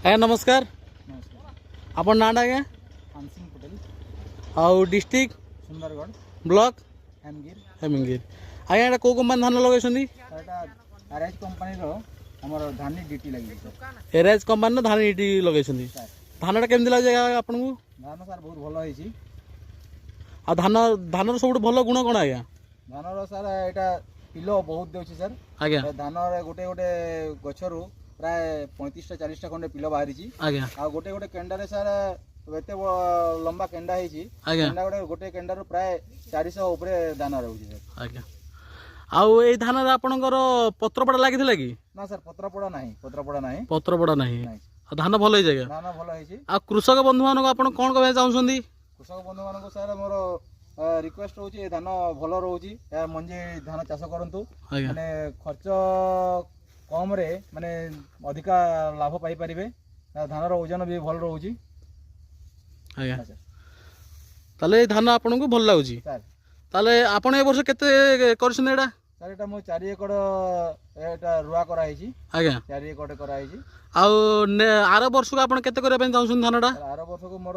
आज्ञा नमस्कार। नमस्कार। आपण नाटा आज्ञा हानसिंग पटेल आउ डिस्ट्रिक्ट सुंदरगढ़ ब्लॉक हेमगिर हेमगिर। आज्ञा एटा को कंपनी धान लगेछंदी? एटा आरएच कंपनी रो हमर धानी डीटी लगी सर। एराज कंपनी धान इटी लगेछंदी। सर धानटा केमति लागे आपन को? धान सर बहुत भलो होईची। आ धान धानर सबुठ भलो गुण कोन आज्ञा? धान रो सर एटा किलो बहुत देउची सर। आज्ञा धान रे गोटे गोटे गछरु प्राय 35 टा 40 टा खंडे पिलो बाहरीची। आज्ञा आ गोटे गोटे केंडा रे सर एते लंबा केंडा हेची। आज्ञा केंडा गोटे केंडा रो प्राय 400 ऊपरे दाना रहउची सर। आज्ञा आउ ए धान रे आपनकर पत्रपड़ा लागिथिला कि? ना सर पत्रपड़ा नाही। पत्रपड़ा नाही। नाही। आ धान भलो होई जागा। धान भलो हेची। आ कृषक बंधु मानको आपण कोन कहबे चाहुछंदी? कृषक बंधु मानको सर मोर रिक्वेस्ट होची धान भलो रहउची या मंजे धान चाष करंतु आज्ञा माने खर्च कम रे माने अधिका लाभ पाई परिबे। धान रो ओजन भी भल रहउची। आज्ञा सर ताले ए धान आपन को भल लागुची। सर ताले आपण ए वर्ष केते करछन एडा? सर एटा मो 4 एकड़ एटा रुआ करा हेची। आज्ञा 4 एकड़ करा हेची। आउ आर वर्ष को आपण केते करे पे चाहुछन धानटा? आर वर्ष को मोर